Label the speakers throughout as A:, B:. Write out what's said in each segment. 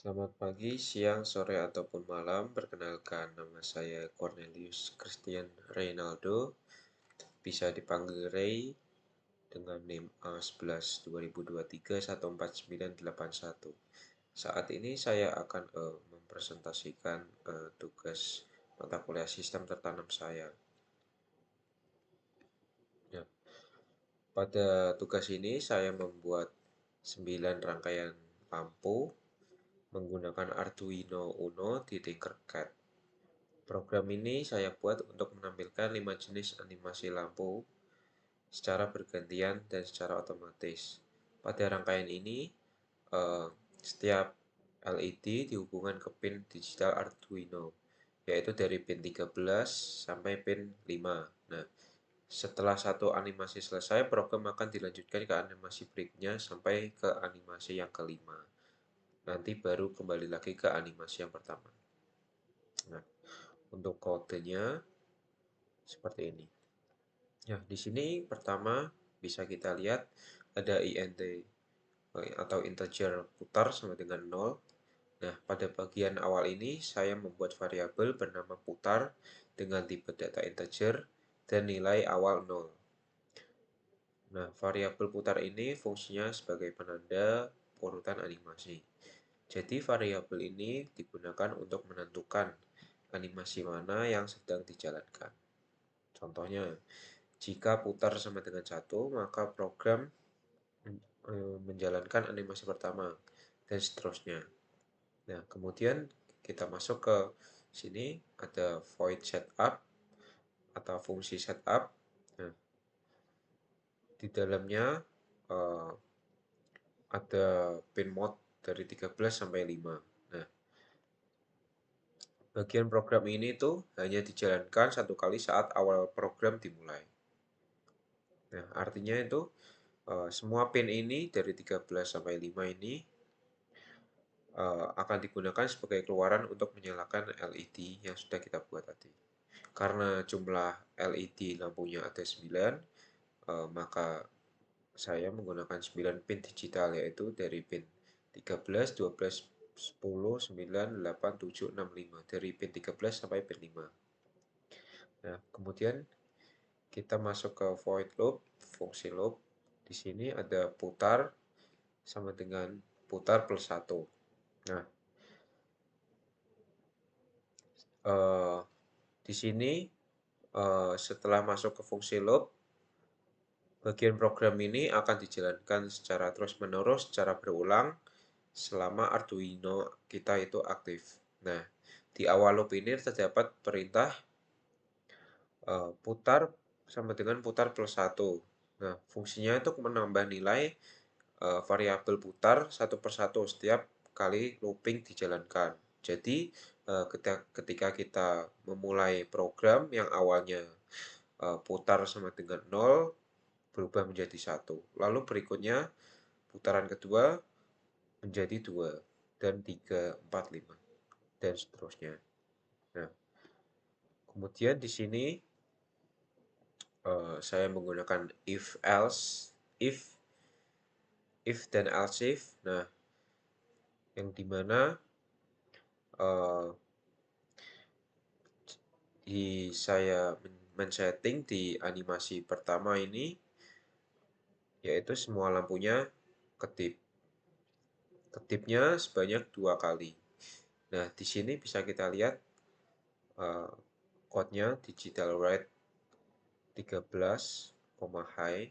A: Selamat pagi, siang, sore, ataupun malam. Perkenalkan, nama saya Cornelius Christian Reynaldo. Bisa dipanggil Ray dengan NIM A11 2023 14981. Saat ini saya akan mempresentasikan tugas mata kuliah sistem tertanam saya. Ya, pada tugas ini saya membuat 9 rangkaian lampu menggunakan Arduino Uno di Tinkercad. Program ini saya buat untuk menampilkan 5 jenis animasi lampu secara bergantian dan secara otomatis. Pada rangkaian ini, setiap LED dihubungkan ke pin digital Arduino, yaitu dari pin 13 sampai pin 5. Nah, setelah satu animasi selesai, program akan dilanjutkan ke animasi berikutnya sampai ke animasi yang kelima. Nanti baru kembali lagi ke animasi yang pertama. Nah, untuk kodenya seperti ini. Ya, di sini pertama bisa kita lihat ada int atau integer putar sama dengan 0. Nah, pada bagian awal ini saya membuat variabel bernama putar dengan tipe data integer dan nilai awal 0. Nah, variabel putar ini fungsinya sebagai penanda urutan animasi. Jadi, variabel ini digunakan untuk menentukan animasi mana yang sedang dijalankan. Contohnya, jika putar sama dengan 1, maka program menjalankan animasi pertama, dan seterusnya. Nah, kemudian kita masuk ke sini, ada void setup atau fungsi setup. Nah, di dalamnya uh, ada pin mode dari 13 sampai 5. Nah, bagian program ini tuh hanya dijalankan satu kali saat awal program dimulai. Nah, artinya itu semua pin ini dari 13 sampai 5 ini akan digunakan sebagai keluaran untuk menyalakan LED yang sudah kita buat tadi. Karena jumlah LED lampunya ada 9, maka saya menggunakan 9 pin digital, yaitu dari pin 13, 12, 10, 9, 8, 7, 6, 5. Dari pin 13 sampai pin 5. Nah, kemudian kita masuk ke void loop, fungsi loop. Di sini ada putar sama dengan putar plus 1. Nah, di sini setelah masuk ke fungsi loop, bagian program ini akan dijalankan secara terus-menerus, secara berulang, selama Arduino kita itu aktif. Nah, di awal loop ini terdapat perintah putar sama dengan putar plus 1. Nah, fungsinya itu menambah nilai variabel putar satu persatu setiap kali looping dijalankan. Jadi, ketika kita memulai program yang awalnya putar sama dengan 0, berubah menjadi 1. Lalu berikutnya, putaran kedua menjadi 2, dan 3, 4, 5, dan seterusnya. Nah, kemudian di sini saya menggunakan if dan else if. Nah, yang dimana saya men-setting di animasi pertama ini, yaitu semua lampunya kedip. Kedipnya sebanyak 2 kali. Nah, di sini bisa kita lihat code-nya digital write 13, high.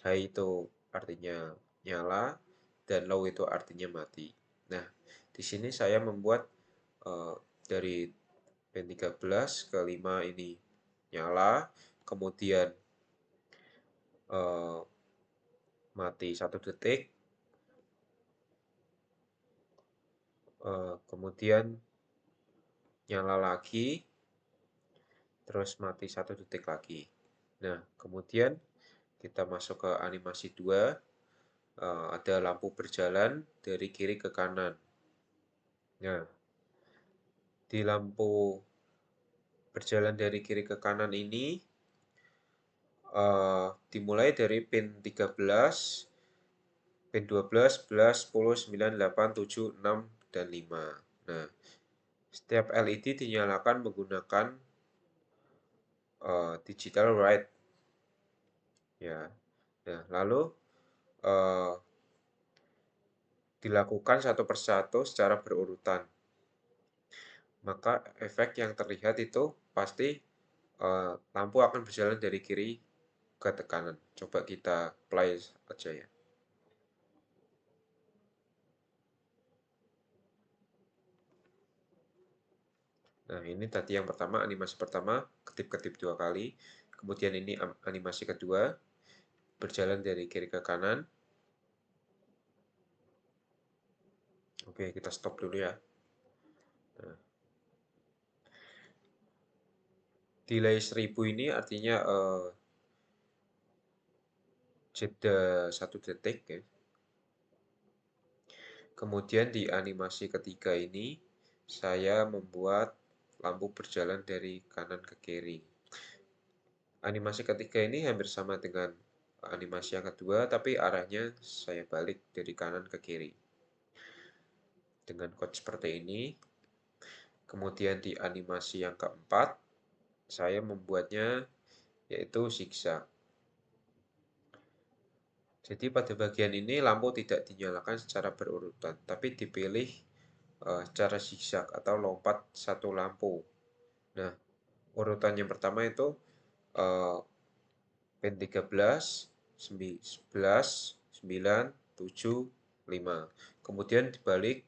A: High itu artinya nyala dan low itu artinya mati. Nah, di sini saya membuat dari pin 13 ke 5 ini nyala, kemudian mati 1 detik, kemudian nyala lagi, terus mati 1 detik lagi. Nah, kemudian kita masuk ke animasi 2, ada lampu berjalan dari kiri ke kanan. Nah, di lampu berjalan dari kiri ke kanan ini dimulai dari pin 13, pin 12, 11, 10, 9, 8, 7, 6, dan 5. Nah, setiap LED dinyalakan menggunakan digital light ya. Nah, lalu uh, dilakukan satu persatu secara berurutan. Maka efek yang terlihat itu pasti lampu akan berjalan dari kiri ke kanan. Coba kita play aja ya. Nah, ini tadi yang pertama, animasi pertama, ketip-ketip 2 kali. Kemudian ini animasi kedua, berjalan dari kiri ke kanan. Oke, kita stop dulu ya. Nah, delay 1000 ini artinya jeda 1 detik ya. Kemudian di animasi ketiga ini, saya membuat lampu berjalan dari kanan ke kiri. Animasi ketiga ini hampir sama dengan animasi yang kedua, tapi arahnya saya balik dari kanan ke kiri. Dengan code seperti ini. Kemudian di animasi yang keempat, saya membuatnya yaitu zigzag. Jadi pada bagian ini lampu tidak dinyalakan secara berurutan, tapi dipilih secara zigzag atau lompat satu lampu. Nah, urutan yang pertama itu pin 13, 11, 9, 7, 5. Kemudian dibalik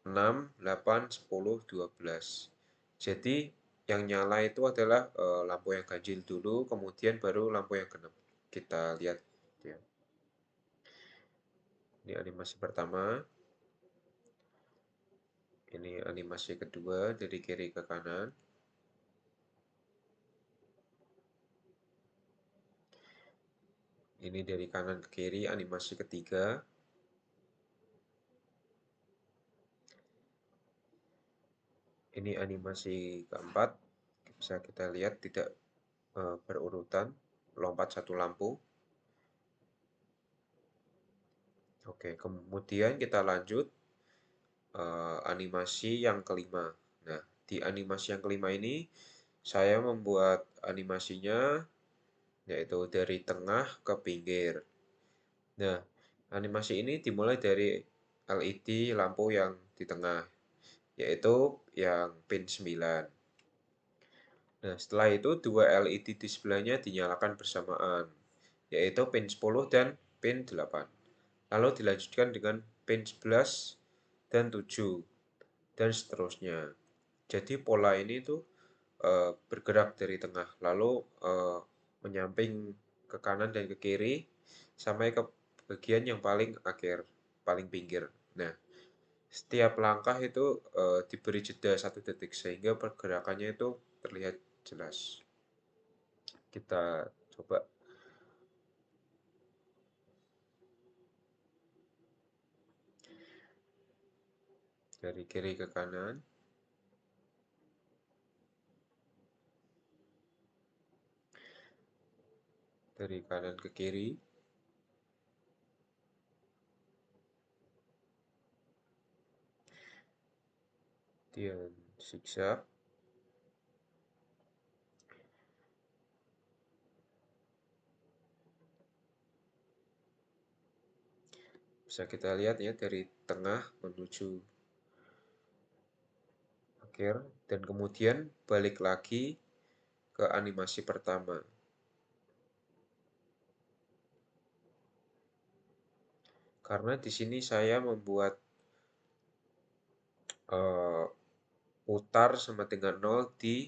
A: 6, 8, 10, 12. Jadi yang nyala itu adalah lampu yang ganjil dulu, kemudian baru lampu yang genap. Kita lihat ya. Ini animasi pertama. Ini animasi kedua dari kiri ke kanan. Ini dari kanan ke kiri animasi ketiga. Ini animasi keempat. Bisa kita lihat tidak berurutan, lompat satu lampu. Oke, kemudian kita lanjut animasi yang kelima. Nah, di animasi yang kelima ini saya membuat animasinya yaitu dari tengah ke pinggir. Nah, animasi ini dimulai dari LED lampu yang di tengah, yaitu yang pin 9. Nah, setelah itu dua LED di sebelahnya dinyalakan bersamaan, yaitu pin 10 dan pin 8. Lalu dilanjutkan dengan pin 11 dan 7, dan seterusnya. Jadi pola ini tuh bergerak dari tengah, lalu menyamping ke kanan dan ke kiri, sampai ke bagian yang paling akhir, paling pinggir. Nah, setiap langkah itu diberi jeda 1 detik, sehingga pergerakannya itu terlihat jelas. Kita coba dari kiri ke kanan. Dari kanan ke kiri. Kemudian zigzag. Bisa kita lihat ya dari tengah menuju akhir, dan kemudian balik lagi ke animasi pertama. Karena di sini saya membuat putar sama dengan 0 di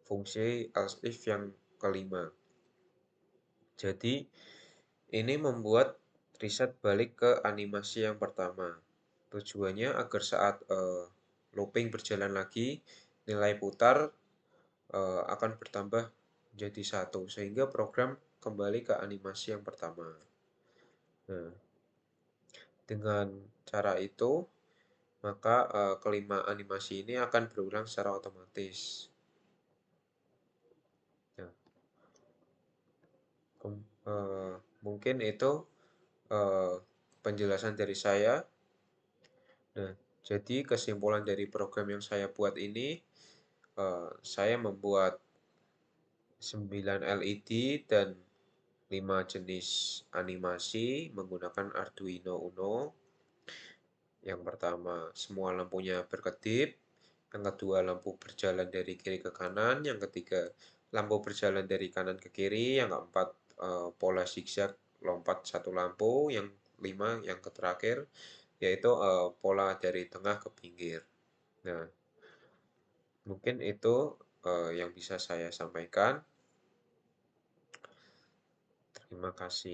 A: fungsi else if yang kelima. Jadi ini membuat reset balik ke animasi yang pertama. Tujuannya agar saat looping berjalan lagi, nilai putar akan bertambah menjadi 1, sehingga program kembali ke animasi yang pertama. Nah, dengan cara itu, maka kelima animasi ini akan berulang secara otomatis. Nah, mungkin itu penjelasan dari saya. Nah, jadi kesimpulan dari program yang saya buat ini, saya membuat 9 LED dan 5 jenis animasi menggunakan Arduino Uno. Yang pertama, semua lampunya berkedip. Yang kedua, lampu berjalan dari kiri ke kanan. Yang ketiga, lampu berjalan dari kanan ke kiri. Yang keempat, pola zigzag lompat satu lampu. Yang lima, yang terakhir, yaitu pola dari tengah ke pinggir. Nah, mungkin itu yang bisa saya sampaikan. Terima kasih.